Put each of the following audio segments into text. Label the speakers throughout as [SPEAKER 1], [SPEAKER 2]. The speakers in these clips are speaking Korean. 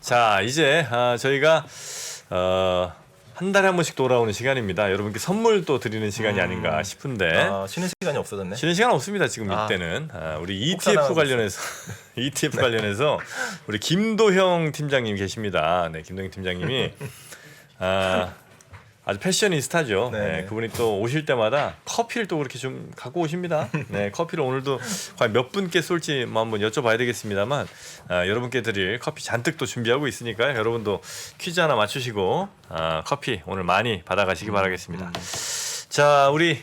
[SPEAKER 1] 자, 이제 저희가 한 달에 한 번씩 돌아오는 시간입니다. 여러분께 선물 또 드리는 시간이 아닌가 싶은데
[SPEAKER 2] 쉬는 시간이 없어졌네.
[SPEAKER 1] 쉬는 시간 없습니다. 지금 이때는 우리 ETF 관련해서 ETF 관련해서 우리 김도형 팀장님 계십니다. 네, 김도형 팀장님이 아주 패셔니스타죠. 네, 그분이 또 오실 때마다 커피를 또 그렇게 좀 갖고 오십니다. 네, 커피를 오늘도 과연 몇 분께 쏠지 뭐 한번 여쭤봐야 되겠습니다만 여러분께 드릴 커피 잔뜩 또 준비하고 있으니까요. 여러분도 퀴즈 하나 맞추시고 커피 오늘 많이 받아가시기 바라겠습니다. 자, 우리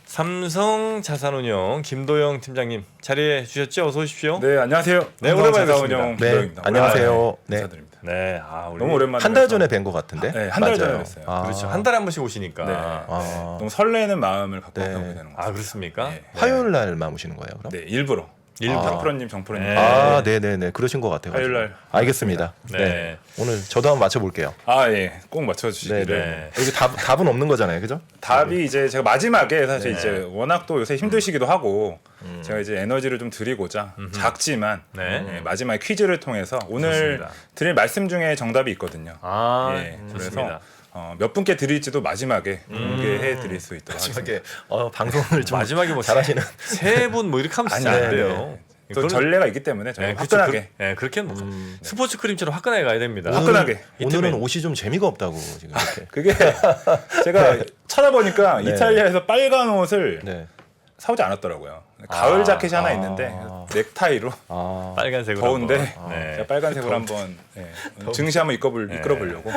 [SPEAKER 1] 삼성자산운용 김도영 팀장님 자리해 주셨죠? 어서 오십시오.
[SPEAKER 3] 네, 안녕하세요.
[SPEAKER 1] 네, 오랜만에
[SPEAKER 3] 자산운용
[SPEAKER 2] 네,
[SPEAKER 3] 김도영입니다.
[SPEAKER 2] 안녕하세요. 네.
[SPEAKER 3] 인사드립니다.
[SPEAKER 1] 네, 우리
[SPEAKER 3] 너무 오랜만에
[SPEAKER 2] 한 달 전에 뵌 것 같은데.
[SPEAKER 3] 네, 한 달
[SPEAKER 2] 맞아요.
[SPEAKER 3] 전에 뵀어요.
[SPEAKER 1] 그렇죠. 한 달에 한 번씩 오시니까.
[SPEAKER 3] 네. 너무 설레는 마음을 갖고
[SPEAKER 2] 네.
[SPEAKER 3] 오게 되는 것 같아요.
[SPEAKER 1] 그렇습니까?
[SPEAKER 3] 네.
[SPEAKER 2] 화요일 날만 오시는 거예요, 그럼?
[SPEAKER 3] 네, 일부러. 정프로님, 정프로님.
[SPEAKER 1] 네.
[SPEAKER 2] 네네네. 그러신 것 같아요.
[SPEAKER 3] 화요일 날.
[SPEAKER 2] 알겠습니다.
[SPEAKER 1] 네.
[SPEAKER 2] 네. 오늘 저도 한번 맞춰볼게요.
[SPEAKER 3] 예, 꼭 맞춰주시기를.
[SPEAKER 1] 네.
[SPEAKER 2] 여기 답은 없는 거잖아요, 그죠?
[SPEAKER 3] 답이 이제 제가 마지막에 사실
[SPEAKER 1] 네.
[SPEAKER 3] 이제 워낙 또 요새 힘드시기도 하고 제가 이제 에너지를 좀 드리고자 작지만
[SPEAKER 1] 네.
[SPEAKER 3] 마지막에 퀴즈를 통해서 오늘
[SPEAKER 1] 좋습니다.
[SPEAKER 3] 드릴 말씀 중에 정답이 있거든요.
[SPEAKER 1] 좋습니다.
[SPEAKER 3] 그래서 몇 분께 드릴지도 마지막에 공개해 드릴 수 있도록 하겠습니다.
[SPEAKER 2] 마지막에 방송을 좀
[SPEAKER 1] 마지막에 뭐
[SPEAKER 2] 잘하시는.
[SPEAKER 1] 세 분 뭐 이렇게 하면 진짜
[SPEAKER 3] 아니,
[SPEAKER 1] 안
[SPEAKER 3] 네,
[SPEAKER 1] 돼요.
[SPEAKER 3] 또
[SPEAKER 1] 그거는-
[SPEAKER 3] 전례가 있기 때문에 저희
[SPEAKER 1] 그렇죠.
[SPEAKER 3] 화끈하게
[SPEAKER 1] 그렇게 뭐 스포츠 크림처럼 화끈하게 가야 됩니다.
[SPEAKER 3] 화끈하게.
[SPEAKER 2] 오늘은 옷이 좀 재미가 없다고 지금 이렇게.
[SPEAKER 3] 그게 제가 찾아보니까
[SPEAKER 2] 네.
[SPEAKER 3] 이탈리아에서 빨간 옷을
[SPEAKER 2] 네.
[SPEAKER 3] 사오지 않았더라고요. 가을 자켓이 하나 있는데 넥타이로
[SPEAKER 1] 빨간색으로
[SPEAKER 3] 더운데
[SPEAKER 1] 한번. 네.
[SPEAKER 3] 제가 빨간색으로 한번 증시 한번 이끌어보려고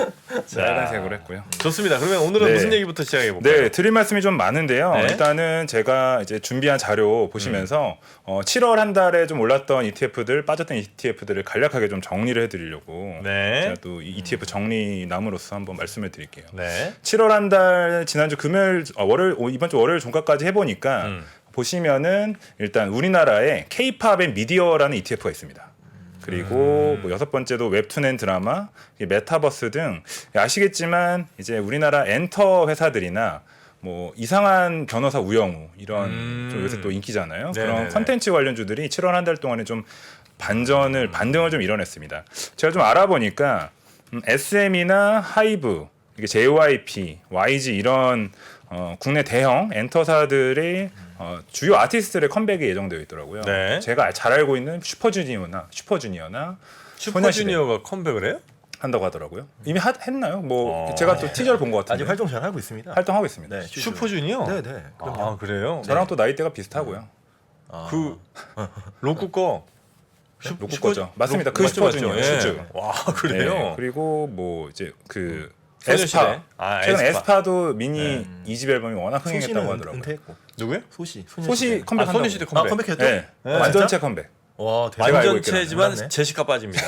[SPEAKER 3] 빨간색으로 했고요.
[SPEAKER 1] 좋습니다. 그러면 오늘은
[SPEAKER 3] 네.
[SPEAKER 1] 무슨 얘기부터 시작해 볼까요?
[SPEAKER 3] 네, 드릴 말씀이 좀 많은데요.
[SPEAKER 1] 네.
[SPEAKER 3] 일단은 제가 이제 준비한 자료 보시면서 7월 한 달에 좀 올랐던 ETF들, 빠졌던 ETF들을 간략하게 좀 정리를 해드리려고
[SPEAKER 1] 네.
[SPEAKER 3] 제가 또 ETF 정리남으로서 한번 말씀을 드릴게요.
[SPEAKER 1] 네.
[SPEAKER 3] 7월 한 달 지난주 금요일, 월요일 이번 주 월요일 종가까지 해보니까 보시면은 일단 우리나라에 K-팝 앤 미디어라는 ETF가 있습니다. 그리고 뭐 여섯 번째도 웹툰 앤 드라마, 메타버스 등 아시겠지만 이제 우리나라 엔터 회사들이나 뭐 이상한 변호사 우영우 이런 좀 요새 또 인기잖아요.
[SPEAKER 1] 네네네.
[SPEAKER 3] 그런 컨텐츠 관련주들이 7월 한 달 동안에 좀 반등을 좀 이뤄냈습니다. 제가 좀 알아보니까 SM이나 하이브, 이게 JYP, YG 이런 국내 대형 엔터사들의 주요 아티스트들의 컴백이 예정되어 있더라고요.
[SPEAKER 1] 네.
[SPEAKER 3] 제가 잘 알고 있는 슈퍼주니어나
[SPEAKER 1] 슈퍼주니어가 컴백을 해요?
[SPEAKER 3] 한다고 하더라고요. 이미 했나요? 뭐 제가 또 티저를 본 것 같은데
[SPEAKER 2] 아직 활동 잘 하고 있습니다.
[SPEAKER 3] 활동하고 있습니다.
[SPEAKER 2] 네,
[SPEAKER 1] 슈퍼주니어?
[SPEAKER 2] 네네.
[SPEAKER 1] 그래요?
[SPEAKER 3] 저랑 또 나이대가 비슷하고요.
[SPEAKER 1] 그 로쿠 거
[SPEAKER 3] 로쿠 거죠. 맞습니다. 그
[SPEAKER 1] 맞죠,
[SPEAKER 3] 슈퍼주니어
[SPEAKER 1] 맞죠. 예.
[SPEAKER 3] 슈즈.
[SPEAKER 1] 와, 그래요?
[SPEAKER 3] 네, 그리고 뭐 이제 그
[SPEAKER 1] 소녀시대.
[SPEAKER 3] 에스파 최근
[SPEAKER 1] 에스파.
[SPEAKER 3] 에스파도 미니 2집 앨범이 워낙 흥행했다고
[SPEAKER 2] 소시는
[SPEAKER 3] 하더라고요.
[SPEAKER 2] 은퇴했고.
[SPEAKER 1] 누구요?
[SPEAKER 2] 소시
[SPEAKER 3] 소시 컴백한다고.
[SPEAKER 1] 소녀시대 컴백.
[SPEAKER 2] 컴백했죠?
[SPEAKER 3] 네,
[SPEAKER 2] 네.
[SPEAKER 3] 완전체 컴백.
[SPEAKER 2] 와,
[SPEAKER 3] 제가 알고
[SPEAKER 1] 완전체지만
[SPEAKER 2] 몰랐네.
[SPEAKER 1] 제시카 빠집니다.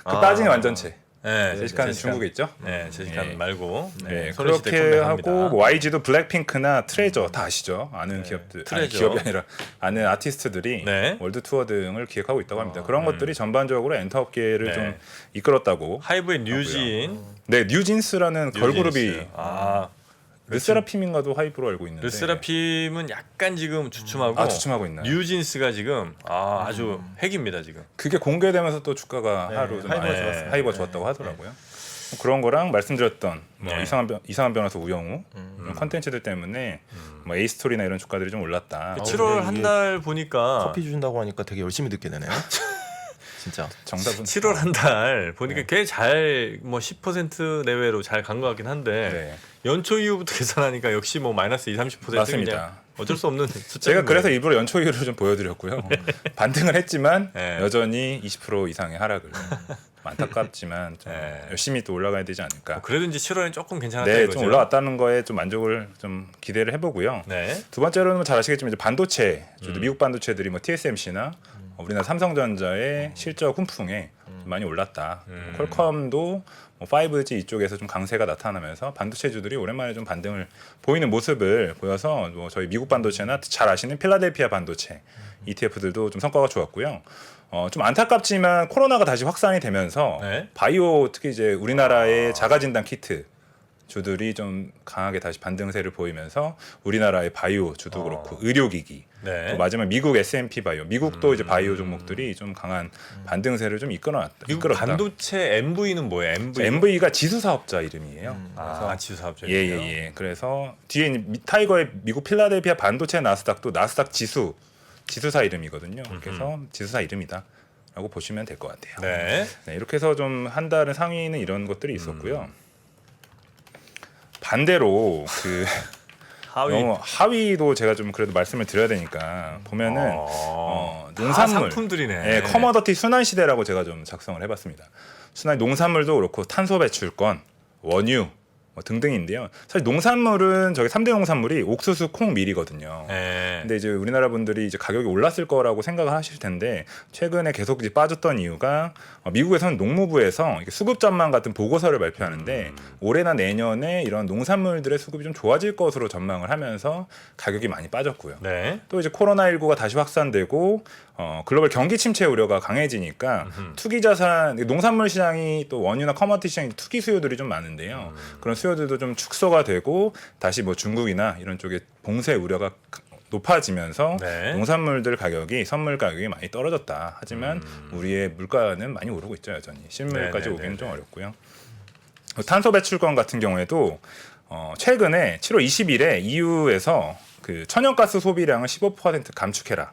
[SPEAKER 3] 그 빠진 완전체.
[SPEAKER 1] 네,
[SPEAKER 3] 제시카는 중국에 있죠.
[SPEAKER 1] 네, 제시카는
[SPEAKER 3] 네.
[SPEAKER 1] 말고.
[SPEAKER 3] 네,
[SPEAKER 1] 소녀시대
[SPEAKER 3] 그렇게
[SPEAKER 1] 컴백합니다.
[SPEAKER 3] 하고 뭐 YG도 블랙핑크나 트레저 다 아시죠? 아는 기업들, 아니,
[SPEAKER 1] 트레저.
[SPEAKER 3] 기업이 아니라 아는 아티스트들이
[SPEAKER 1] 네.
[SPEAKER 3] 월드 투어 등을 기획하고 있다고 합니다. 그런 것들이 전반적으로 엔터 업계를
[SPEAKER 1] 네.
[SPEAKER 3] 좀 이끌었다고.
[SPEAKER 1] 하이브의 뉴진.
[SPEAKER 3] 네, 뉴진스라는 걸그룹이
[SPEAKER 1] 뉴진스.
[SPEAKER 3] 르세라핌인가도 하이브로 알고 있는데.
[SPEAKER 1] 르세라핌은 약간 지금 주춤하고
[SPEAKER 3] 주춤하고 있나요?
[SPEAKER 1] 뉴진스가 지금 아주 핵입니다 지금.
[SPEAKER 3] 그게 공개되면서 또 주가가
[SPEAKER 2] 네,
[SPEAKER 3] 하루 좀
[SPEAKER 2] 하이브가
[SPEAKER 1] 좋았어요.
[SPEAKER 3] 하이브가 좋았다고 하더라고요. 그런 거랑 말씀드렸던 뭐
[SPEAKER 1] 네.
[SPEAKER 3] 이상한 변호사 우영우 이런 컨텐츠들 때문에 뭐 에이스토리나 이런 주가들이 좀 올랐다.
[SPEAKER 1] 7월
[SPEAKER 2] 근데
[SPEAKER 1] 한
[SPEAKER 2] 이게
[SPEAKER 1] 달 보니까
[SPEAKER 2] 커피 준다고 하니까 되게 열심히 듣게 되네요. 진짜.
[SPEAKER 3] 정답은
[SPEAKER 1] 7월 한 달 보니까 꽤 잘 뭐 10% 내외로 잘 간 것 같긴 한데
[SPEAKER 3] 네.
[SPEAKER 1] 연초 이후부터 계산하니까 역시 뭐 마이너스 30%
[SPEAKER 3] 맞습니다.
[SPEAKER 1] 그냥 어쩔 수 없는 숫자.
[SPEAKER 3] 제가 그래서 일부러 연초 이후를 좀 보여드렸고요. 반등을 했지만
[SPEAKER 1] 네.
[SPEAKER 3] 여전히 20% 이상의 하락을. 안타깝지만 좀
[SPEAKER 1] 네.
[SPEAKER 3] 열심히 또 올라가야 되지 않을까.
[SPEAKER 1] 그래도 이제 7월엔 조금 괜찮았다
[SPEAKER 3] 네,
[SPEAKER 1] 이거죠.
[SPEAKER 3] 좀 올라왔다는 거에 좀 만족을 좀 기대를 해보고요.
[SPEAKER 1] 네.
[SPEAKER 3] 두 번째로는 잘 아시겠지만 이제 반도체, 미국 반도체들이 뭐 TSMC나 우리나라 삼성전자의 실적 훈풍에 좀 많이 올랐다. 퀄컴도 뭐 5G 이쪽에서 좀 강세가 나타나면서 반도체주들이 오랜만에 좀 반등을 보이는 모습을 보여서 뭐 저희 미국 반도체나 잘 아시는 필라델피아 반도체 ETF들도 좀 성과가 좋았고요. 좀 안타깝지만 코로나가 다시 확산이 되면서
[SPEAKER 1] 네.
[SPEAKER 3] 바이오 특히 이제 우리나라의 자가진단 키트 주들이 좀 강하게 다시 반등세를 보이면서 우리나라의 바이오주도 그렇고 의료기기
[SPEAKER 1] 네.
[SPEAKER 3] 또 마지막 미국 S&P 바이오 미국도 이제 바이오 종목들이 좀 강한 반등세를 좀 이끌었다.
[SPEAKER 1] 미국 반도체 MV는 뭐예요?
[SPEAKER 3] MV가 지수 사업자 이름이에요.
[SPEAKER 1] 지수 사업자.
[SPEAKER 3] 예예예. 그래서 뒤에 타이거의 미국 필라델피아 반도체 나스닥도 나스닥 지수사 이름이거든요. 그래서 지수사 이름이다라고 보시면 될 것 같아요.
[SPEAKER 1] 네.
[SPEAKER 3] 네, 이렇게 해서 좀 한 달은 상위는 이런 것들이 있었고요. 반대로 그 너무 하위도 제가 좀 그래도 말씀을 드려야 되니까 보면은 농산물
[SPEAKER 1] 상품들이네.
[SPEAKER 3] 네, 커머더티 순환 시대라고 제가 좀 작성을 해봤습니다. 순환 농산물도 그렇고 탄소 배출권, 원유 뭐 등등인데요. 사실 농산물은 저기 3대 농산물이 옥수수, 콩, 밀이거든요.
[SPEAKER 1] 네.
[SPEAKER 3] 근데 이제 우리나라 분들이 이제 가격이 올랐을 거라고 생각을 하실 텐데 최근에 계속 이제 빠졌던 이유가 미국에서는 농무부에서 수급 전망 같은 보고서를 발표하는데 올해나 내년에 이런 농산물들의 수급이 좀 좋아질 것으로 전망을 하면서 가격이 많이 빠졌고요.
[SPEAKER 1] 네.
[SPEAKER 3] 또 이제 코로나19가 다시 확산되고 글로벌 경기 침체 우려가 강해지니까 투기 자산, 농산물 시장이 또 원유나 커머디티 시장이 투기 수요들이 좀 많은데요. 그런 수요들도 좀 축소가 되고 다시 뭐 중국이나 이런 쪽에 봉쇄 우려가 높아지면서
[SPEAKER 1] 네.
[SPEAKER 3] 농산물들 가격이 선물 가격이 많이 떨어졌다. 하지만 우리의 물가는 많이 오르고 있죠 여전히. 실물까지 오기는 좀 어렵고요. 탄소 배출권 같은 경우에도 최근에 7월 20일에 EU에서 그 천연가스 소비량을 15% 감축해라.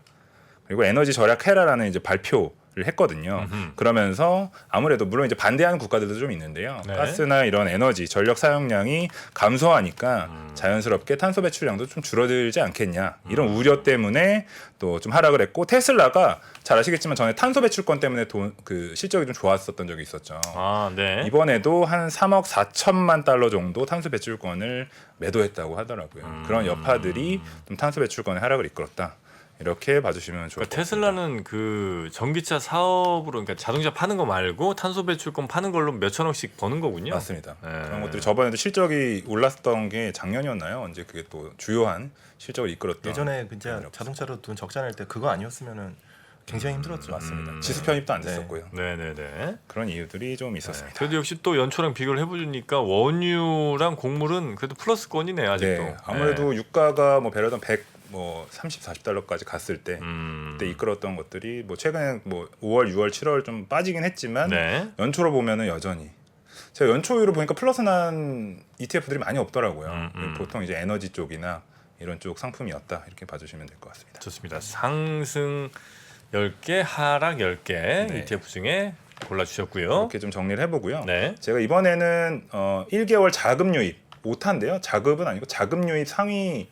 [SPEAKER 3] 그리고 에너지 절약해라라는 이제 발표를 했거든요. 그러면서 아무래도 물론 이제 반대하는 국가들도 좀 있는데요.
[SPEAKER 1] 네.
[SPEAKER 3] 가스나 이런 에너지 전력 사용량이 감소하니까 자연스럽게 탄소 배출량도 좀 줄어들지 않겠냐 이런 우려 때문에 또 좀 하락을 했고 테슬라가 잘 아시겠지만 전에 탄소 배출권 때문에 그 실적이 좀 좋았었던 적이 있었죠.
[SPEAKER 1] 네.
[SPEAKER 3] 이번에도 한 3억 4천만 달러 정도 탄소 배출권을 매도했다고 하더라고요. 그런 여파들이 좀 탄소 배출권의 하락을 이끌었다. 이렇게 봐주시면 좋을 것 같습니다.
[SPEAKER 1] 테슬라는 그 전기차 사업으로 그러니까 자동차 파는 거 말고 탄소 배출권 파는 걸로 몇 천억씩 버는 거군요.
[SPEAKER 3] 맞습니다.
[SPEAKER 1] 네.
[SPEAKER 3] 그런 것들이 저번에도 실적이 올랐던 게 작년이었나요? 언제 그게 또 주요한 실적을 이끌었던
[SPEAKER 2] 예전에 진짜 자동차로 돈 적자 낼 때 그거 아니었으면은 굉장히 힘들었죠. 맞습니다.
[SPEAKER 3] 지수 편입도 안
[SPEAKER 2] 네.
[SPEAKER 3] 됐었고요.
[SPEAKER 1] 네네네.
[SPEAKER 3] 그런 이유들이 좀 있었습니다.
[SPEAKER 1] 그래도 역시 또 연초랑 비교를 해보니까 원유랑 곡물은 그래도 플러스권이네요 아직도.
[SPEAKER 3] 네, 아무래도 유가가 뭐 배럴당 100 뭐 30, 40달러까지 갔을 때 그때 이끌었던 것들이 뭐 최근에 뭐 5월, 6월, 7월 좀 빠지긴 했지만
[SPEAKER 1] 네.
[SPEAKER 3] 연초로 보면은 여전히 제가 연초율을 보니까 플러스 난 ETF들이 많이 없더라고요. 보통 이제 에너지 쪽이나 이런 쪽 상품이었다 이렇게 봐주시면 될 것 같습니다.
[SPEAKER 1] 좋습니다. 상승 10개, 하락 10개
[SPEAKER 3] 네.
[SPEAKER 1] ETF 중에 골라주셨고요.
[SPEAKER 3] 이렇게 좀 정리를 해보고요.
[SPEAKER 1] 네.
[SPEAKER 3] 제가 이번에는 1개월 자금 유입 오타인데요. 자급은 아니고 자금 유입 상위.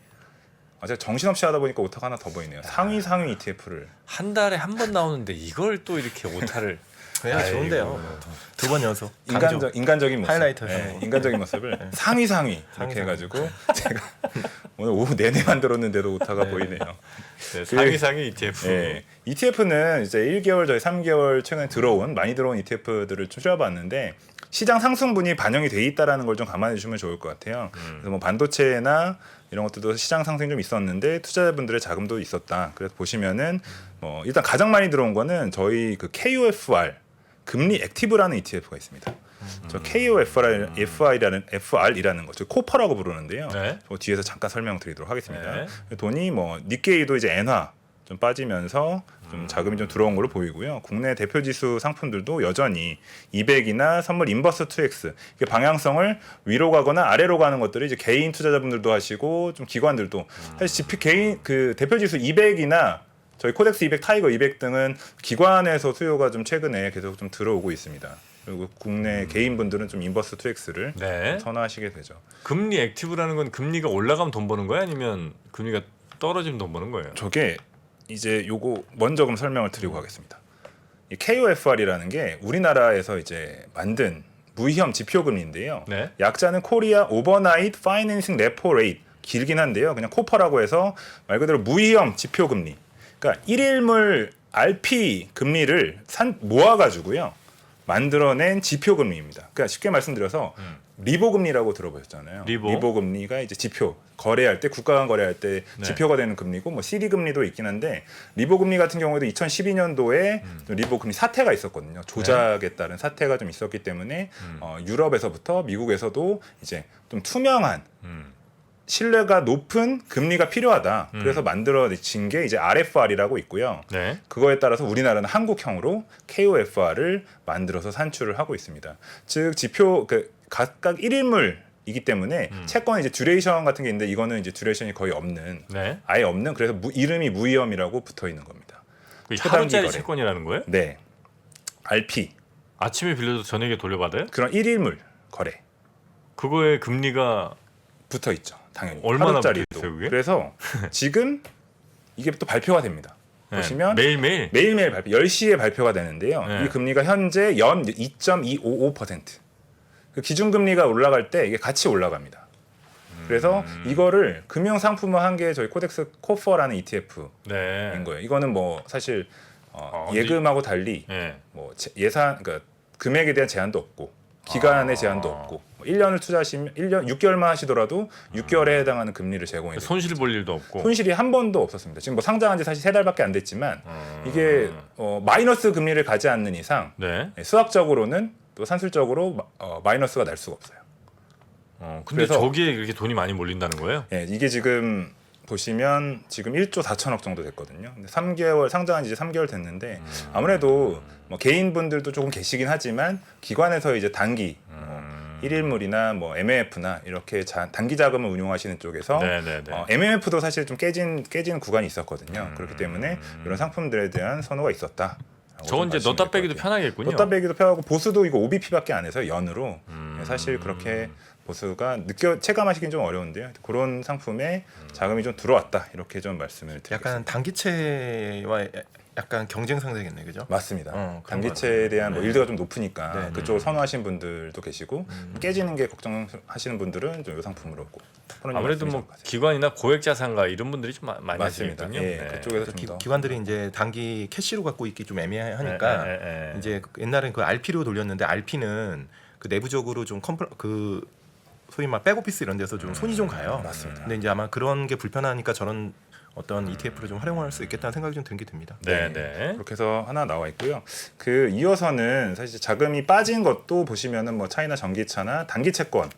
[SPEAKER 3] 제가 정신없이 하다 보니까 오타가 하나 더 보이네요. 상위 ETF를
[SPEAKER 1] 한 달에 한 번 나오는데 이걸 또 이렇게 오타를
[SPEAKER 2] 그냥
[SPEAKER 1] 아이고.
[SPEAKER 2] 좋은데요. 두 번 연속. 강조.
[SPEAKER 3] 인간적인 모습,
[SPEAKER 2] 하이라이트.
[SPEAKER 3] 인간적인 모습을 상위 이렇게 해가지고 제가 오늘 오후 내내 만들었는데도 오타가 보이네요.
[SPEAKER 1] 네, 상위 ETF.
[SPEAKER 3] 네, ETF는 이제 1개월 저희 3개월 최근에 많이 들어온 ETF들을 추려봤는데 시장 상승분이 반영이 돼 있다라는 걸 좀 감안해 주시면 좋을 것 같아요. 그래서 뭐 반도체나 이런 것들도 시장 상승이 좀 있었는데 투자자분들의 자금도 있었다. 그래서 보시면은 뭐 일단 가장 많이 들어온 거는 저희 그 KOFR 금리 액티브라는 ETF가 있습니다. 저 KOFR이라는 거, 저 코퍼라고 부르는데요.
[SPEAKER 1] 네.
[SPEAKER 3] 뒤에서 잠깐 설명드리도록 하겠습니다.
[SPEAKER 1] 네.
[SPEAKER 3] 돈이 뭐 니케이도 이제 엔화 좀 빠지면서 좀 자금이 좀 들어온 걸로 보이고요. 국내 대표 지수 상품들도 여전히 200이나 선물 인버스 2X 이게 방향성을 위로 가거나 아래로 가는 것들이 이제 개인 투자자분들도 하시고 좀 기관들도 사실 개인 그 대표 지수 200이나 저희 코덱스 200, 타이거 200 등은 기관에서 수요가 좀 최근에 계속 좀 들어오고 있습니다. 그리고 국내 개인분들은 좀 인버스 2X를
[SPEAKER 1] 네.
[SPEAKER 3] 선호하시게 되죠.
[SPEAKER 1] 금리 액티브라는 건 금리가 올라가면 돈 버는 거야 아니면 금리가 떨어지면 돈 버는 거예요?
[SPEAKER 3] 저게 이제 요거 먼저 그럼 설명을 드리고 가겠습니다. 이 KOFR이라는 게 우리나라에서 이제 만든 무위험 지표금리인데요.
[SPEAKER 1] 네.
[SPEAKER 3] 약자는 코리아 오버나이트 파이낸싱 레포 레이트 길긴 한데요. 그냥 코퍼라고 해서 말 그대로 무위험 지표금리. 그러니까 1일물 RP 금리를 모아가지고요. 만들어낸 지표금리입니다. 그러니까 쉽게 말씀드려서 리보 금리라고 들어보셨잖아요.
[SPEAKER 1] 리보
[SPEAKER 3] 금리가 이제 지표 거래할 때 국가 간 거래할 때
[SPEAKER 1] 네.
[SPEAKER 3] 지표가 되는 금리고 뭐 CD 금리도 있긴 한데 리보 금리 같은 경우에도 2012년도에 리보 금리 사태가 있었거든요. 조작에 따른 사태가 좀 있었기 때문에 유럽에서부터 미국에서도 이제 좀 투명한 신뢰가 높은 금리가 필요하다. 그래서 만들어진 게 이제 RFR이라고 있고요.
[SPEAKER 1] 네.
[SPEAKER 3] 그거에 따라서 우리나라는 한국형으로 KOFR을 만들어서 산출을 하고 있습니다. 즉 지표 각각 1인물이기 때문에 채권은 이제 듀레이션 같은 게 있는데 이거는 이제 듀레이션이 거의 없는
[SPEAKER 1] 네.
[SPEAKER 3] 아예 없는 그래서 이름이 무위험이라고 붙어 있는 겁니다.
[SPEAKER 1] 그
[SPEAKER 3] 초단기
[SPEAKER 1] 하루짜리
[SPEAKER 3] 거래.
[SPEAKER 1] 채권이라는 거예요?
[SPEAKER 3] 네. RP
[SPEAKER 1] 아침에 빌려도 저녁에 돌려받아요?
[SPEAKER 3] 그런 1인물 거래
[SPEAKER 1] 그거의 금리가
[SPEAKER 3] 붙어 있죠. 당연히.
[SPEAKER 1] 얼마나
[SPEAKER 3] 하루짜리도.
[SPEAKER 1] 붙어 있어요, 그게?
[SPEAKER 3] 그래서 지금 이게 또 발표가 됩니다.
[SPEAKER 1] 네.
[SPEAKER 3] 보시면
[SPEAKER 1] 매일매일
[SPEAKER 3] 매일매일 발표 10시에 발표가 되는데요.
[SPEAKER 1] 네.
[SPEAKER 3] 이 금리가 현재 연 2.255%. 그 기준 금리가 올라갈 때 이게 같이 올라갑니다. 그래서 이거를 금융 상품화한 게 저희 코덱스 코퍼라는 ETF인
[SPEAKER 1] 네.
[SPEAKER 3] 거예요. 이거는 뭐 사실
[SPEAKER 1] 근데
[SPEAKER 3] 예금하고 달리
[SPEAKER 1] 네.
[SPEAKER 3] 뭐 예산 그러니까 금액에 대한 제한도 없고 기간의 제한도 없고 1년을 투자하시면 1년 6개월만 하시더라도 6개월에 해당하는 금리를 제공해 드립니다.
[SPEAKER 1] 손실 볼 일도 없고
[SPEAKER 3] 손실이 한 번도 없었습니다. 지금 뭐 상장한 지 사실 3달밖에 안 됐지만 이게 마이너스 금리를 가지 않는 이상
[SPEAKER 1] 네.
[SPEAKER 3] 수학적으로는 또 산술적으로 마이너스가 날 수가 없어요.
[SPEAKER 1] 근데
[SPEAKER 3] 그래서-
[SPEAKER 1] 저기에 그렇게 돈이 많이 몰린다는 거예요?
[SPEAKER 3] 예, 이게 지금 보시면 지금 1조 4천억 정도 됐거든요. 근데 3개월 상장한 지 이제 3개월 됐는데 아무래도 뭐 개인분들도 조금 계시긴 하지만 기관에서 이제 단기 1일물이나 뭐 MMF나 이렇게 단기 자금을 운용하시는 쪽에서
[SPEAKER 1] 네네네.
[SPEAKER 3] MMF도 사실 좀 깨지는 구간이 있었거든요. 그렇기 때문에 이런 상품들에 대한 선호가 있었다.
[SPEAKER 1] 저건 이제 넣다 빼기도 편하겠군요.
[SPEAKER 3] 넣다 빼기도 편하고 보수도 이거 OBP밖에 안 해서 연으로 사실 그렇게 보수가 체감하시긴 좀 어려운데요. 그런 상품에 자금이 좀 들어왔다 이렇게 좀 말씀을 드리겠습니다.
[SPEAKER 2] 약간 단기채와 약간 경쟁 상대겠네, 그죠?
[SPEAKER 3] 맞습니다.
[SPEAKER 2] 그런
[SPEAKER 3] 단기채에 대한 뭐
[SPEAKER 2] 네.
[SPEAKER 3] 일드가 좀 높으니까
[SPEAKER 2] 네, 네.
[SPEAKER 3] 그쪽을 선호하시는 분들도 계시고 깨지는 게 걱정하시는 분들은 좀 이 상품으로
[SPEAKER 1] 아무래도 뭐 기관이나 고액 자산가 이런 분들이 좀 많이
[SPEAKER 3] 맞습니다.
[SPEAKER 1] 하시거든요.
[SPEAKER 3] 예, 그쪽에서 좀 더
[SPEAKER 2] 기관들이 이제 단기 캐시로 갖고 있기 좀 애매하니까
[SPEAKER 1] 네.
[SPEAKER 2] 이제 옛날엔 그 RP로 돌렸는데 RP는 그 내부적으로 좀 소위 말 백오피스 이런 데서 좀 손이 좀 가요.
[SPEAKER 3] 맞습니다.
[SPEAKER 2] 근데 이제 아마 그런 게 불편하니까 저런 어떤 ETF를 좀 활용할 수 있겠다는 생각이 좀 들게 됩니다.
[SPEAKER 1] 네.
[SPEAKER 3] 그렇게 해서 하나 나와 있고요. 그 이어서는 사실 자금이 빠진 것도 보시면은 뭐 차이나 전기차나 단기 채권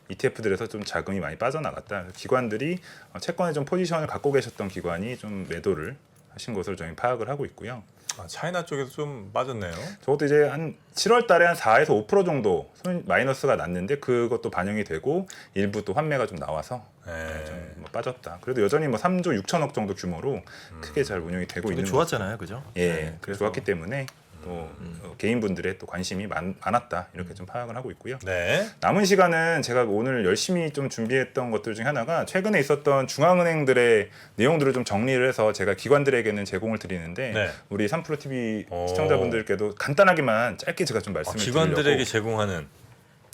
[SPEAKER 3] ETF들에서 좀 자금이 많이 빠져나갔다. 기관들이 채권에 좀 포지션을 갖고 계셨던 기관이 좀 매도를 하신 것으로 저희 파악을 하고 있고요.
[SPEAKER 4] 차이나 쪽에서 좀 빠졌네요.
[SPEAKER 3] 저것도 이제 한 7월 달에 한 4에서 5% 정도 마이너스가 났는데 그것도 반영이 되고 일부 또 환매가 좀 나와서
[SPEAKER 4] 네.
[SPEAKER 3] 좀 뭐 빠졌다. 그래도 여전히 뭐 3조 6천억 정도 규모로 크게 잘 운영이 되고
[SPEAKER 2] 근데
[SPEAKER 3] 있는
[SPEAKER 2] 좋았잖아요, 그죠?
[SPEAKER 3] 예,
[SPEAKER 2] 네,
[SPEAKER 3] 그래서 좋았기 때문에 또 개인분들의 또 관심이 많았다 이렇게 좀 파악을 하고 있고요.
[SPEAKER 4] 네.
[SPEAKER 3] 남은 시간은 제가 오늘 열심히 좀 준비했던 것들 중에 하나가 최근에 있었던 중앙은행들의 내용들을 좀 정리를 해서 제가 기관들에게는 제공을 드리는데
[SPEAKER 4] 네.
[SPEAKER 3] 우리 3프로 TV
[SPEAKER 1] 오.
[SPEAKER 3] 시청자분들께도 간단하게만 짧게 제가 좀 말씀을
[SPEAKER 1] 기관들에게
[SPEAKER 3] 드리려고
[SPEAKER 1] 제공하는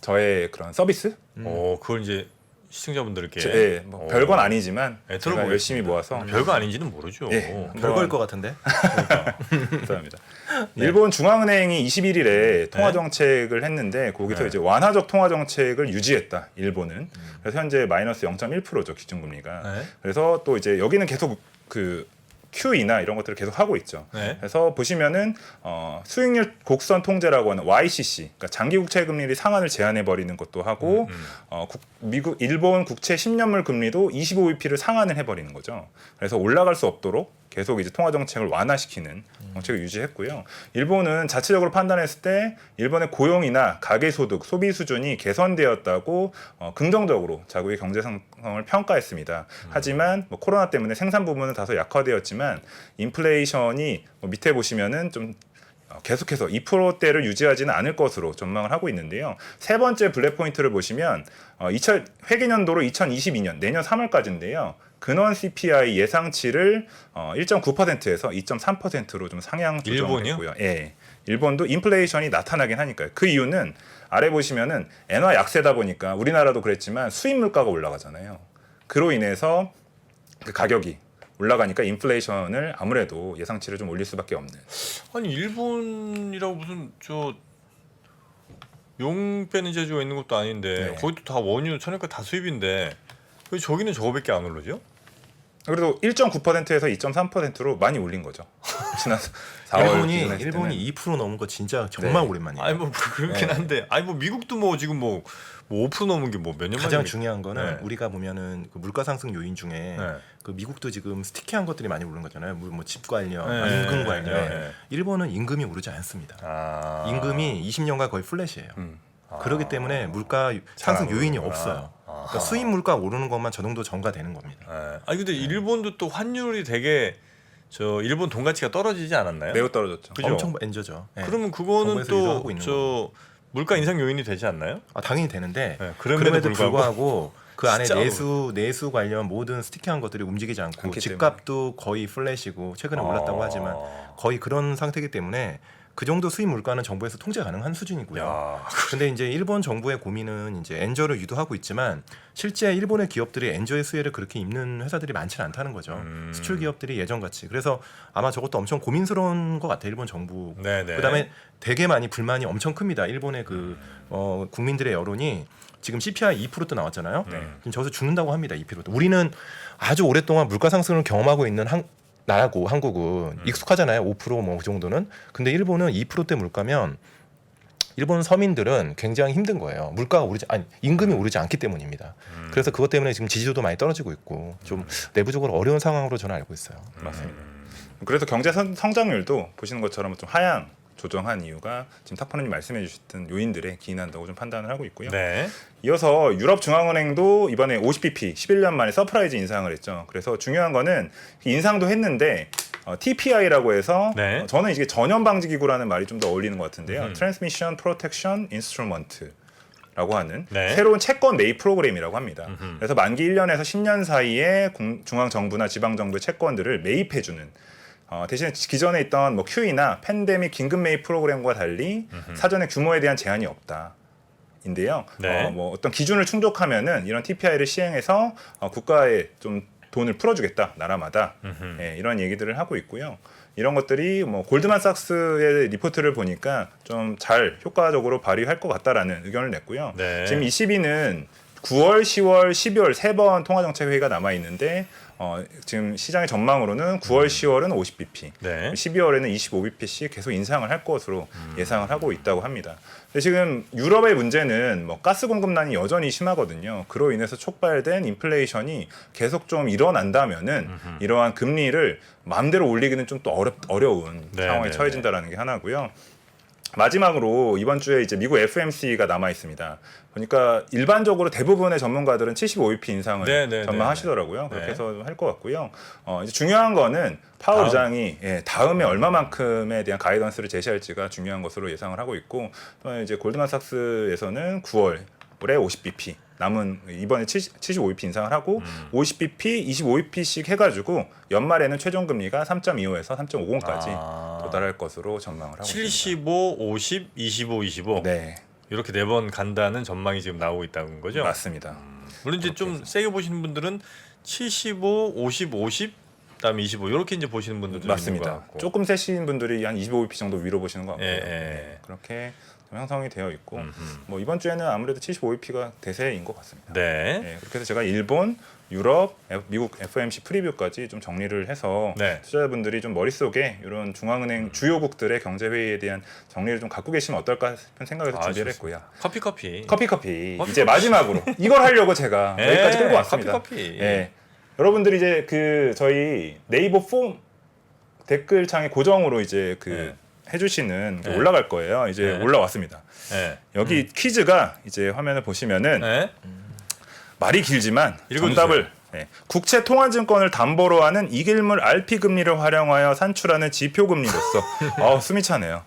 [SPEAKER 3] 저의 그런 서비스
[SPEAKER 1] 그걸 이제 시청자분들께
[SPEAKER 3] 예, 뭐 별건 아니지만
[SPEAKER 1] 네,
[SPEAKER 3] 제가
[SPEAKER 1] 들어보겠습니다.
[SPEAKER 3] 열심히 모아서
[SPEAKER 1] 별거 아닌지는 모르죠.
[SPEAKER 3] 예.
[SPEAKER 2] 별거일 것 같은데.
[SPEAKER 3] 감사합니다. 일본 중앙은행이 21일에 통화 정책을 했는데 거기서
[SPEAKER 1] 네.
[SPEAKER 3] 이제 완화적 통화 정책을 유지했다. 일본은. 그래서 현재 마이너스 0.1%죠 기준금리가.
[SPEAKER 4] 네.
[SPEAKER 3] 그래서 또 이제 여기는 계속 그 QE나 이런 것들을 계속 하고 있죠.
[SPEAKER 4] 네.
[SPEAKER 3] 그래서 보시면은 수익률 곡선 통제라고 하는 YCC, 그러니까 장기 국채 금리 상한을 제한해 버리는 것도 하고 일본 국채 10년물 금리도 25bp를 상한을 해 버리는 거죠. 그래서 올라갈 수 없도록 계속 이제 통화 정책을 완화시키는 정책을 유지했고요. 일본은 자체적으로 판단했을 때 일본의 고용이나 가계 소득, 소비 수준이 개선되었다고 긍정적으로 자국의 경제 상황을 평가했습니다. 하지만 뭐 코로나 때문에 생산 부분은 다소 약화되었지만 인플레이션이 밑에 보시면은 좀 계속해서 2%대를 유지하지는 않을 것으로 전망을 하고 있는데요. 세 번째 블랙 포인트를 보시면 회계년도로 2022년 내년 3월까지인데요. 근원 CPI 예상치를 1.9%에서 2.3%로 좀 상향 조정했고요. 예, 일본도 인플레이션이 나타나긴 하니까요. 그 이유는 아래 보시면은 엔화 약세다 보니까 우리나라도 그랬지만 수입 물가가 올라가잖아요. 그로 인해서 그 가격이 올라가니까 인플레이션을 아무래도 예상치를 좀 올릴 수밖에 없는.
[SPEAKER 1] 아니 일본이라고 무슨 용 빼는 재주가 있는 것도 아닌데
[SPEAKER 2] 네.
[SPEAKER 1] 거기도 다 원유, 천연가 다 수입인데 왜 저기는 저거밖에 안 오르죠?
[SPEAKER 3] 그래도 1.9%에서 2.3%로 많이 올린 거죠. 지난 4월
[SPEAKER 2] 일본이 2% 넘은 거 진짜 정말
[SPEAKER 3] 네.
[SPEAKER 2] 오랜만이에요.
[SPEAKER 1] 아니 뭐 그렇긴
[SPEAKER 2] 네.
[SPEAKER 1] 한데, 아니 뭐 미국도 뭐 지금 뭐 5% 넘은 게 뭐 몇 년 만에
[SPEAKER 2] 가장 중요한 거는
[SPEAKER 1] 네.
[SPEAKER 2] 우리가 보면은 그 물가 상승 요인 중에
[SPEAKER 1] 네.
[SPEAKER 2] 그 미국도 지금 스티키한 것들이 많이 오르는 거잖아요. 뭐 집 관련,
[SPEAKER 1] 네.
[SPEAKER 2] 임금 관련.
[SPEAKER 1] 네.
[SPEAKER 2] 일본은 임금이 오르지 않습니다.
[SPEAKER 1] 아.
[SPEAKER 2] 임금이 20년간 거의 플랫이에요. 그렇기 때문에 물가
[SPEAKER 1] 잘안
[SPEAKER 2] 상승 요인이
[SPEAKER 1] 오르는구나.
[SPEAKER 2] 없어요. 그러니까 수입 물가 오르는 것만 저 정도 전가되는 겁니다.
[SPEAKER 1] 네. 아니 근데 일본도 또 환율이 되게 저 일본 돈 가치가 떨어지지 않았나요?
[SPEAKER 3] 매우 떨어졌죠.
[SPEAKER 1] 그죠?
[SPEAKER 2] 엄청 엔저죠. 네.
[SPEAKER 1] 그러면 그거는
[SPEAKER 2] 정부에서 유도하고
[SPEAKER 1] 또
[SPEAKER 2] 있는
[SPEAKER 1] 저 물가 인상 요인이 되지 않나요?
[SPEAKER 2] 당연히 되는데
[SPEAKER 1] 네,
[SPEAKER 2] 그럼에도 불구하고 그 안에
[SPEAKER 1] 진짜
[SPEAKER 2] 내수 관련 모든 스티키한 것들이 움직이지 않고
[SPEAKER 3] 않기
[SPEAKER 2] 집값도 거의 플랫이고 최근에 올랐다고 하지만 거의 그런 상태이기 때문에 그 정도 수입 물가는 정부에서 통제 가능한 수준이고요.
[SPEAKER 1] 야.
[SPEAKER 2] 근데 이제 일본 정부의 고민은 이제 엔저를 유도하고 있지만 실제 일본의 기업들이 엔저의 수혜를 그렇게 입는 회사들이 많지는 않다는 거죠. 수출 기업들이 예전같이. 그래서 아마 저것도 엄청 고민스러운 것 같아요. 일본 정부.
[SPEAKER 1] 네네.
[SPEAKER 2] 그다음에 되게 많이 불만이 엄청 큽니다. 일본의 그 국민들의 여론이 지금 CPI 2%도 나왔잖아요. 지금 저기서 죽는다고 합니다. 2%도. 우리는 아주 오랫동안 물가 상승을 경험하고 있는 나라고 한국은 익숙하잖아요. 5%뭐 그 정도는. 근데 일본은 2%대 물가면 일본 서민들은 굉장히 힘든 거예요. 물가가 임금이 오르지 않기 때문입니다. 그래서 그것 때문에 지금 지지도도 많이 떨어지고 있고 좀 내부적으로 어려운 상황으로 저는 알고 있어요.
[SPEAKER 3] 맞습니다. 그래서 경제 성장률도 보시는 것처럼 좀 하향 조정한 이유가 지금 탁포님 말씀해 주셨던 요인들에 기인한다고 좀 판단을 하고 있고요.
[SPEAKER 1] 네.
[SPEAKER 3] 이어서 유럽중앙은행도 이번에 50bp 11년 만에 서프라이즈 인상을 했죠. 그래서 중요한 거는 인상도 했는데 TPI라고 해서
[SPEAKER 1] 네.
[SPEAKER 3] 저는 이게 전염 방지 기구라는 말이 좀 더 어울리는 것 같은데요. Transmission Protection Instrument 라고 하는
[SPEAKER 1] 네.
[SPEAKER 3] 새로운 채권 매입 프로그램이라고 합니다. 그래서 만기 1년에서 10년 사이에 중앙 정부나 지방 정부의 채권들을 매입해 주는 대신 기존에 있던 뭐 QE나 팬데믹 긴급 매입 프로그램과 달리 사전에 규모에 대한 제한이 없다. 인데요.
[SPEAKER 1] 네.
[SPEAKER 3] 뭐 어떤 기준을 충족하면은 이런 TPI를 시행해서 국가에 좀 돈을 풀어주겠다 나라마다 이런 얘기들을 하고 있고요. 이런 것들이 뭐 골드만삭스의 리포트를 보니까 좀 잘 효과적으로 발휘할 것 같다라는 의견을 냈고요.
[SPEAKER 1] 네.
[SPEAKER 3] 지금 ECB는 9월, 10월, 12월 3번 통화정책 회의가 남아 있는데 지금 시장의 전망으로는 9월, 10월은 50bp,
[SPEAKER 1] 네.
[SPEAKER 3] 12월에는 25bp씩 계속 인상을 할 것으로 예상을 하고 있다고 합니다. 근데 지금 유럽의 문제는 뭐 가스 공급난이 여전히 심하거든요. 그로 인해서 촉발된 인플레이션이 계속 좀 일어난다면은 이러한 금리를 마음대로 올리기는 좀 또 어려운
[SPEAKER 1] 네,
[SPEAKER 3] 상황에
[SPEAKER 1] 네,
[SPEAKER 3] 처해진다라는 게 하나고요. 마지막으로 이번 주에 이제 미국 FOMC가 남아 있습니다. 보니까 일반적으로 대부분의 전문가들은 75bp 인상을
[SPEAKER 1] 네, 네,
[SPEAKER 3] 전망하시더라고요.
[SPEAKER 1] 네.
[SPEAKER 3] 그렇게
[SPEAKER 1] 네.
[SPEAKER 3] 해서 할 것 같고요. 이제 중요한 거는 파월 의장이 다음에 얼마만큼에 대한 가이던스를 제시할지가 중요한 것으로 예상을 하고 있고, 또 이제 골드만삭스에서는 9월에 50bp 남은 이번에 75bp 인상을 하고 50bp, 25bp씩 해가지고 연말에는 최종 금리가 3.25에서 3.50까지 도달할 것으로 전망을 하고 있습니다.
[SPEAKER 1] 75, 50, 25, 25
[SPEAKER 3] 네,
[SPEAKER 1] 이렇게 4번 간다는 전망이 지금 나오고 있다는 거죠.
[SPEAKER 3] 맞습니다.
[SPEAKER 1] 물론 이제 좀 세게 보시는 분들은 75, 50, 50, 그다음에 25 이렇게 이제 보시는 분들도 있는 것
[SPEAKER 3] 맞습니다.
[SPEAKER 1] 같고.
[SPEAKER 3] 조금 세신 분들이 한 25bp 정도 위로 보시는 것 같고요.
[SPEAKER 1] 예, 예.
[SPEAKER 3] 네, 그렇게 좀 형성이 되어 있고 뭐 이번 주에는 아무래도 75bp가 대세인 것 같습니다.
[SPEAKER 1] 네.
[SPEAKER 3] 네, 그렇게 해서 제가 일본, 유럽, 미국 FOMC 프리뷰까지 좀 정리를 해서
[SPEAKER 1] 네.
[SPEAKER 3] 투자자분들이 좀 머릿속에 이런 중앙은행 주요국들의 경제 회의에 대한 정리를 좀 갖고 계시면 어떨까 싶은 생각에서 준비를 했고요.
[SPEAKER 1] 커피.
[SPEAKER 3] 커피 이제 마지막으로 이걸 하려고 제가
[SPEAKER 1] 예,
[SPEAKER 3] 여기까지 끌고 왔습니다.
[SPEAKER 1] 커피.
[SPEAKER 3] 예. 여러분들이 이제 그 저희 네이버 폼 댓글창에 고정으로 이제 그 해주시는 게
[SPEAKER 1] 네.
[SPEAKER 3] 올라갈 거예요. 이제
[SPEAKER 1] 네.
[SPEAKER 3] 올라왔습니다.
[SPEAKER 1] 네.
[SPEAKER 3] 여기 퀴즈가 이제 화면을 보시면은
[SPEAKER 1] 네.
[SPEAKER 3] 말이 길지만
[SPEAKER 1] 읽어주세요.
[SPEAKER 3] 정답을 국채 통화증권을 담보로 하는 이길물 RP 금리를 활용하여 산출하는 지표 금리로서 숨이 차네요.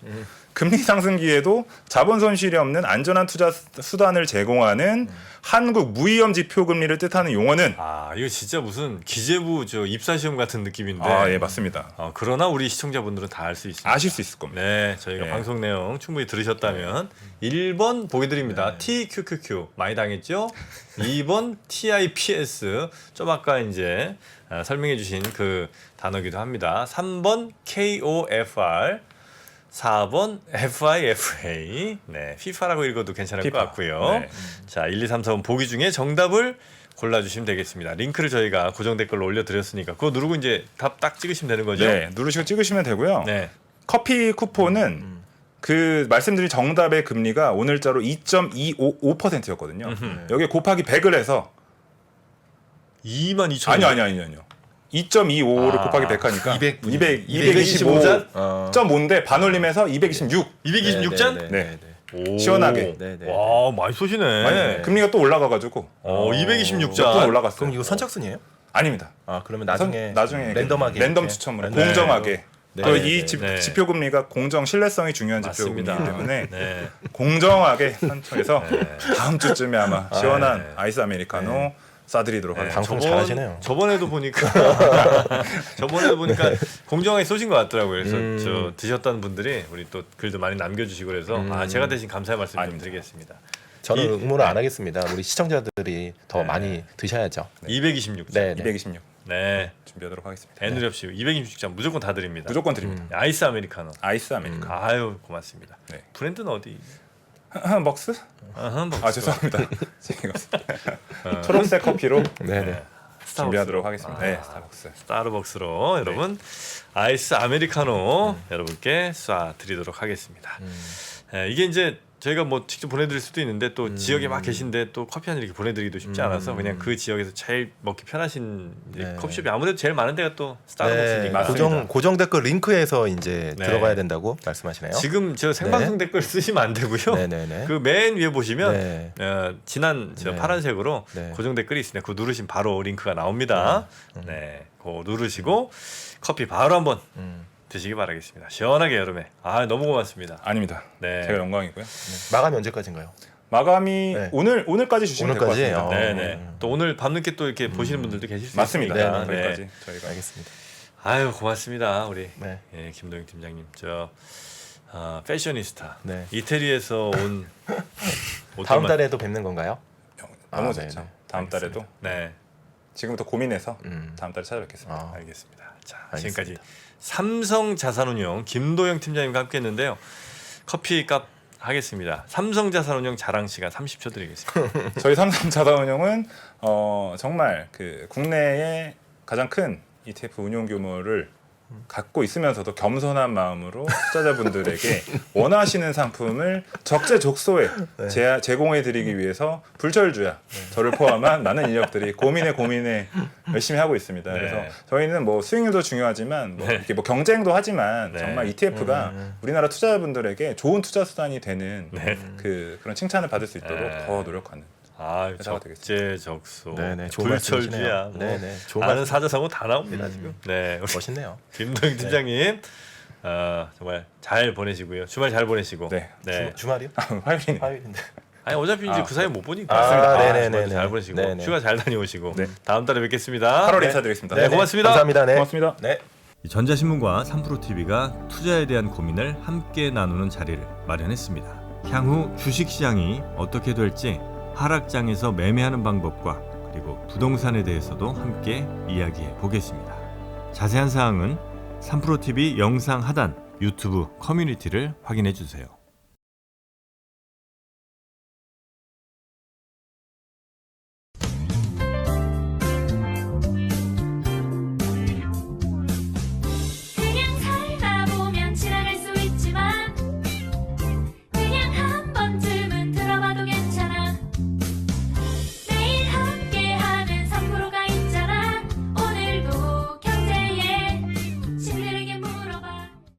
[SPEAKER 3] 금리 상승기에도 자본 손실이 없는 안전한 투자 수단을 제공하는 한국 무위험 지표 금리를 뜻하는 용어는
[SPEAKER 1] 이거 진짜 무슨 기재부 저 입사 시험 같은 느낌인데.
[SPEAKER 3] 예, 맞습니다.
[SPEAKER 1] 그러나 우리 시청자분들은 다 알 수 있습니다.
[SPEAKER 3] 아실 수 있을 겁니다.
[SPEAKER 1] 네, 저희가
[SPEAKER 3] 네.
[SPEAKER 1] 방송 내용 충분히 들으셨다면 1번 보기 드립니다. TQQQ 많이 당했죠? 2번 TIPS 좀 아까 이제 설명해 주신 그 단어기도 합니다. 3번 KOFR, 4번 FIFA. 네, FIFA라고 읽어도 괜찮을 것
[SPEAKER 3] FIFA.
[SPEAKER 1] 같고요.
[SPEAKER 3] 네.
[SPEAKER 1] 자, 1, 2, 3, 4번 보기 중에 정답을 골라주시면 되겠습니다. 링크를 저희가 고정 댓글로 올려드렸으니까 그거 누르고 이제 답 딱 찍으시면 되는 거죠?
[SPEAKER 3] 네, 누르시고 찍으시면 되고요.
[SPEAKER 1] 네.
[SPEAKER 3] 커피 쿠폰은 그 말씀드린 정답의 금리가 오늘자로 2.255%였거든요. 여기 곱하기 100을 해서
[SPEAKER 1] 22,000원.
[SPEAKER 3] 아니요. 2.25를
[SPEAKER 1] 아,
[SPEAKER 3] 곱하기 100 하니까
[SPEAKER 1] 225
[SPEAKER 3] 225.5인데 반올림해서 226.
[SPEAKER 1] 226잔?
[SPEAKER 3] 네.
[SPEAKER 1] 오.
[SPEAKER 3] 시원하게.
[SPEAKER 2] 네네.
[SPEAKER 1] 와, 많이 쏘시네.
[SPEAKER 3] 금리가 또 올라가가지고
[SPEAKER 1] 226잔.
[SPEAKER 3] 몇 분 올라갔어요.
[SPEAKER 2] 그럼 이거 선착순이에요?
[SPEAKER 3] 아닙니다.
[SPEAKER 2] 아 그러면 나중에
[SPEAKER 3] 랜덤하게 랜덤 추첨으로
[SPEAKER 2] 네.
[SPEAKER 3] 공정하게.
[SPEAKER 2] 네.
[SPEAKER 3] 또
[SPEAKER 2] 네.
[SPEAKER 3] 이
[SPEAKER 1] 네.
[SPEAKER 3] 지표 금리가 공정 신뢰성이 중요한
[SPEAKER 1] 맞습니다.
[SPEAKER 3] 지표 금리이기 때문에
[SPEAKER 1] 네.
[SPEAKER 3] 공정하게 선정해서 다음 주쯤에 아마 시원한
[SPEAKER 1] 네.
[SPEAKER 3] 아이스 아메리카노 쏴드리도록 하겠습니다.
[SPEAKER 2] 방송 잘하시네요.
[SPEAKER 1] 저번에도 보니까 공정하게 쏘신 것 같더라고요. 그래서 저 드셨다는 분들이 우리 또 글도 많이 남겨주시고 그래서 제가 대신 감사의 말씀 좀
[SPEAKER 3] 아닙니다.
[SPEAKER 1] 드리겠습니다.
[SPEAKER 2] 저는 응모를 안 하겠습니다. 우리 시청자들이 더 많이 드셔야죠.
[SPEAKER 1] 226잔.
[SPEAKER 2] 네, 네.
[SPEAKER 3] 226
[SPEAKER 1] 네.
[SPEAKER 3] 준비하도록 하겠습니다.
[SPEAKER 1] 애누리 없이 226잔 무조건 다 드립니다.
[SPEAKER 3] 무조건 드립니다.
[SPEAKER 1] 아이스 아메리카노.
[SPEAKER 3] 아이스 아메리카노.
[SPEAKER 1] 아유 고맙습니다.
[SPEAKER 3] 네.
[SPEAKER 1] 브랜드는 어디?
[SPEAKER 3] 먹스?
[SPEAKER 1] 먹스.
[SPEAKER 3] 아 죄송합니다. 제가 초록색 커피로
[SPEAKER 2] 네네.
[SPEAKER 3] 준비하도록 하겠습니다. 네, 스타벅스.
[SPEAKER 1] 스타벅스로 여러분 아이스 아메리카노 여러분께 쏴 드리도록 하겠습니다. 이게 이제 저희가 뭐 직접 보내드릴 수도 있는데 또 지역에 막 계신데 또 커피 한 잔 이렇게 보내드리기도 쉽지 않아서 그냥 그 지역에서 제일 먹기 편하신 이제
[SPEAKER 2] 네.
[SPEAKER 1] 커피숍이 아무래도 제일 많은 데가 또
[SPEAKER 2] 네,
[SPEAKER 1] 스타벅스니까.
[SPEAKER 3] 맞습니다.
[SPEAKER 2] 고정 댓글 링크에서 이제
[SPEAKER 1] 네.
[SPEAKER 2] 들어가야 된다고 말씀하시네요.
[SPEAKER 1] 지금 저 생방송 댓글 쓰시면 안 되고요.
[SPEAKER 2] 네네네.
[SPEAKER 1] 그 맨 위에 보시면
[SPEAKER 2] 네.
[SPEAKER 1] 진한 저
[SPEAKER 2] 네.
[SPEAKER 1] 파란색으로
[SPEAKER 2] 네.
[SPEAKER 1] 고정 댓글이 있습니다. 그거 누르시면 바로 링크가 나옵니다. 네, 그거 누르시고 커피 바로 한번 드시기 바라겠습니다. 시원하게 여름에. 아 너무 고맙습니다.
[SPEAKER 3] 아닙니다.
[SPEAKER 1] 네.
[SPEAKER 3] 제가 영광이고요.
[SPEAKER 2] 마감이 언제까지인가요?
[SPEAKER 3] 마감이
[SPEAKER 2] 네.
[SPEAKER 3] 오늘까지 주시면 될 것
[SPEAKER 2] 오늘까지?
[SPEAKER 3] 같습니다.
[SPEAKER 1] 네네. 또 오늘 밤늦게 또 이렇게 보시는 분들도 계실 수
[SPEAKER 3] 맞습니다.
[SPEAKER 1] 있으니까.
[SPEAKER 2] 네,
[SPEAKER 3] 거기까지 저희가
[SPEAKER 2] 알겠습니다.
[SPEAKER 1] 아유 고맙습니다 우리
[SPEAKER 2] 네.
[SPEAKER 1] 예, 김동영 팀장님. 저 패셔니스타
[SPEAKER 2] 네.
[SPEAKER 1] 이태리에서 온
[SPEAKER 2] 다음
[SPEAKER 1] 옷들만-
[SPEAKER 2] 달에도 뵙는 건가요?
[SPEAKER 3] 너무
[SPEAKER 2] 아,
[SPEAKER 3] 좋죠.
[SPEAKER 2] 네네.
[SPEAKER 3] 다음 달에도
[SPEAKER 1] 네.
[SPEAKER 3] 지금부터 고민해서 다음 달에 찾아뵙겠습니다.
[SPEAKER 2] 아,
[SPEAKER 1] 알겠습니다. 자,
[SPEAKER 2] 알겠습니다.
[SPEAKER 1] 지금까지 삼성자산운용 김도영 팀장님과 함께했는데요. 커피값 하겠습니다. 삼성자산운용 자랑 시간 30초 드리겠습니다.
[SPEAKER 3] 저희 삼성자산운용은 정말 그 국내의 가장 큰 ETF 운용 규모를 갖고 있으면서도 겸손한 마음으로 투자자분들에게 원하시는 상품을 적재적소에 제공해드리기 위해서 불철주야 저를 포함한 많은 인력들이 고민에 열심히 하고 있습니다.
[SPEAKER 1] 네.
[SPEAKER 3] 그래서 저희는 뭐 수익률도 중요하지만 뭐 이렇게 뭐 경쟁도 하지만
[SPEAKER 1] 네.
[SPEAKER 3] 정말 ETF가 우리나라 투자자분들에게 좋은 투자 수단이 되는 그런 칭찬을 받을 수 있도록
[SPEAKER 1] 네.
[SPEAKER 3] 더 노력하는.
[SPEAKER 1] 아,
[SPEAKER 3] 회사가
[SPEAKER 1] 적재적소.
[SPEAKER 2] 네네, 좋은
[SPEAKER 1] 불철주야.
[SPEAKER 2] 말씀이시네요.
[SPEAKER 1] 뭐
[SPEAKER 2] 네네, 좋은
[SPEAKER 1] 아는
[SPEAKER 2] 말씀.
[SPEAKER 1] 사자성어 다 나옵니다 지금. 네, 우리
[SPEAKER 2] 멋있네요.
[SPEAKER 1] 김도영 팀장님 정말 잘 보내시고요. 주말 잘 보내시고.
[SPEAKER 3] 네.
[SPEAKER 2] 주말이요?
[SPEAKER 3] 화요일이네.
[SPEAKER 2] 화요일인데.
[SPEAKER 1] 아니 어차피 이제 그 사이 못 보니까.
[SPEAKER 2] 맞습니다.
[SPEAKER 1] 주말
[SPEAKER 2] 네네네네.
[SPEAKER 1] 잘 보내시고
[SPEAKER 2] 네네.
[SPEAKER 1] 휴가 잘 다녀오시고
[SPEAKER 3] 네.
[SPEAKER 1] 다음 달에 뵙겠습니다.
[SPEAKER 3] 8월에 인사드리겠습니다.
[SPEAKER 1] 네, 고맙습니다.
[SPEAKER 2] 감사합니다. 네.
[SPEAKER 3] 고맙습니다.
[SPEAKER 2] 네.
[SPEAKER 1] 전자신문과 3프로TV가 투자에 대한 고민을 함께 나누는 자리를 마련했습니다. 향후 주식시장이 어떻게 될지 하락장에서 매매하는 방법과 그리고 부동산에 대해서도 함께 이야기해 보겠습니다. 자세한 사항은 3프로TV 영상 하단 유튜브 커뮤니티를 확인해 주세요.